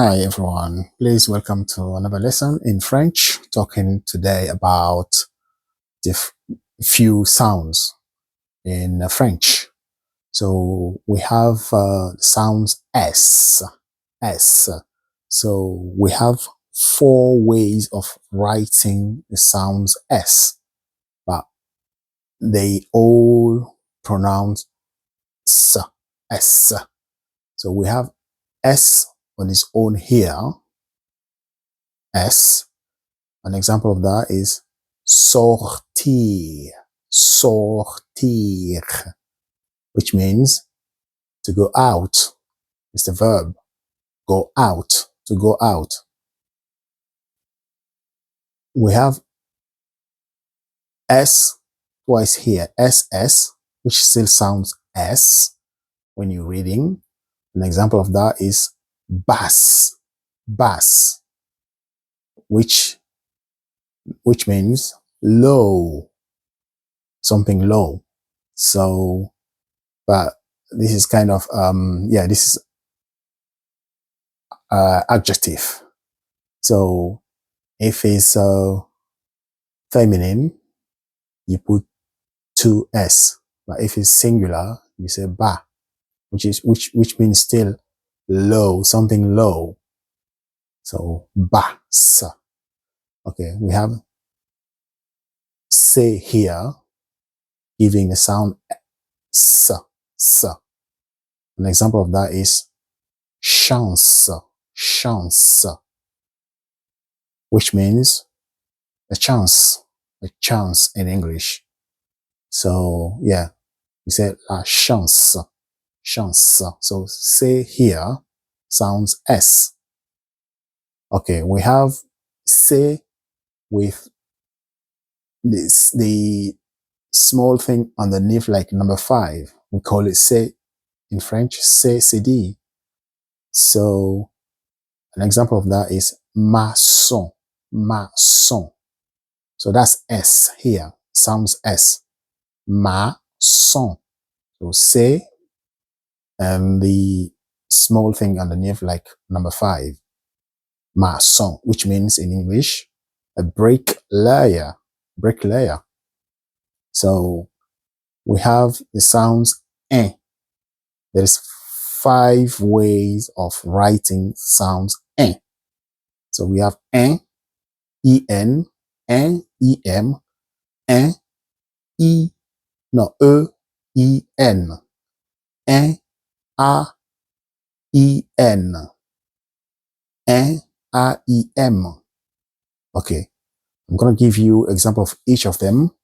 Hi everyone, please welcome to another lesson in French, talking today about the few sounds in French. So we have sounds S. So we have four ways of writing the sounds S, but they all pronounce S. So we have S on its own here, S. An example of that is sortir, sortir, which means to go out. It's the verb, go out, to go out. We have S twice here, SS, which still sounds S when you're reading. An example of that is bass, bass, which means low, something low. So, but this is kind of, this is adjective. So if it's feminine, you put two S. But if it's singular, you say ba, which means still low, something low. So bass. Okay, we have say here, giving the sound s. An example of that is chance, chance, which means a chance in English. So yeah, we say la chance, chance. So say here sounds S. Okay, we have say with the small thing underneath, like number 5. We call it say in French, c'est. So an example of that is maçon, maçon. So that's S here, sounds S. Maçon. So say, and the small thing underneath, like number 5, maçon, which means in English a bricklayer, bricklayer. So we have the sounds eh. There is 5 ways of writing sounds eh. So we have en, en, em, en, i, no, en, en, a, en, en, a, em. Okay, I'm going to give you example of each of them.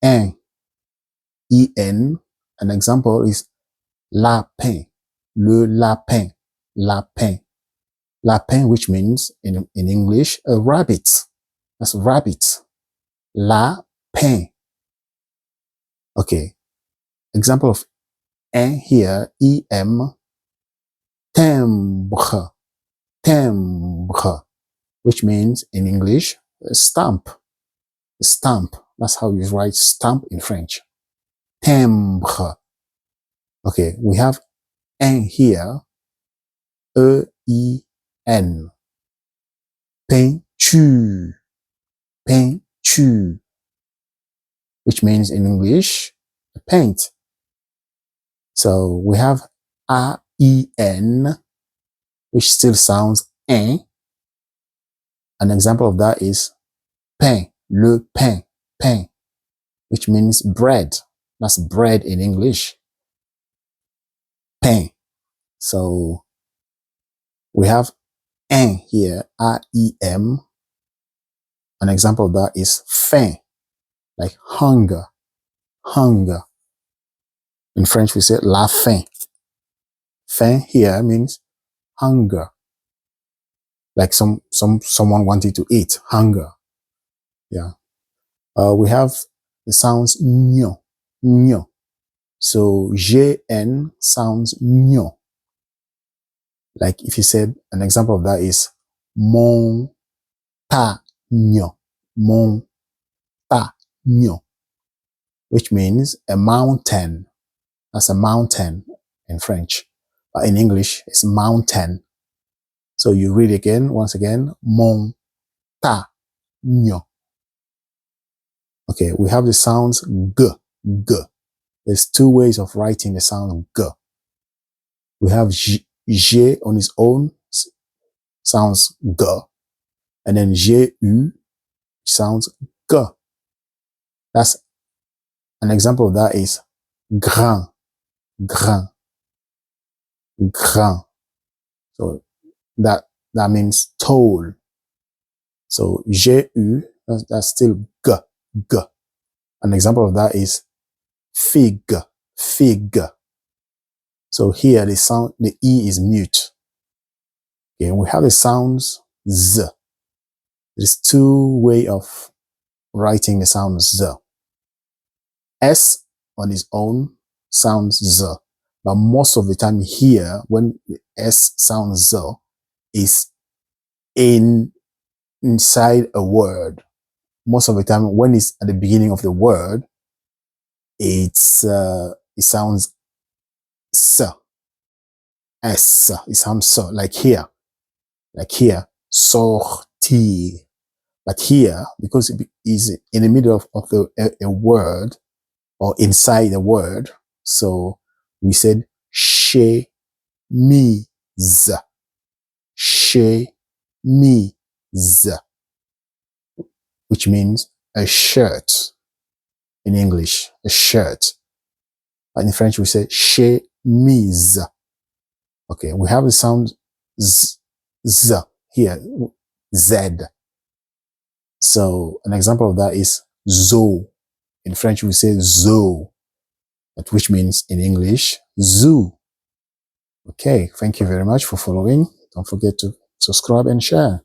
En, an example is lapin, le lapin, lapin. Lapin, which means in English, a rabbit. That's rabbit. Lapin. Okay. Example of en here, em, timbre, timbre, which means in English, a stamp. A stamp. That's how you write stamp in French. Timbre. Okay, we have en here, E-I-N. Peinture, peinture, which means in English, paint. So we have A-I-N, which still sounds en. An example of that is pain, le pain, pain, which means bread. That's bread in English. Pain. So we have en here, A-I-M. An example of that is faim, like hunger, hunger. In French, we say la faim. Faim here means hunger, like someone wanted to eat, hunger. Yeah. We have the sounds nyo, nyo. So GN sounds nyo. Like if you said, an example of that is montagne, montagne, which means a mountain. That's a mountain in French. But in English, it's mountain. So you read again, once again, montagne. Okay, we have the sounds g, g. There's two ways of writing the sound g. We have j on its own, sounds g, and then ju sounds g. That's an example of that is grand, grand, grand. So that means tall. So ju, that's still g, g. An example of that is fig, fig. So here the sound, the E is mute. Okay, we have the sounds Z. There's two way of writing the sound Z. S on its own sounds Z. But most of the time here, when the S sounds Z, is inside a word. Most of the time when it's at the beginning of the word, it sounds S. S. It sounds so, like here, sortir. But here, because it is in the middle of a word or inside a word, so we said chemise, chemise, which means a shirt in English, a shirt. And in French, we say chemise. Okay, we have the sound z here, Z. So an example of that is zoo. In French, we say zoo, but which means in English, zoo. Okay, thank you very much for following. Don't forget to subscribe and share.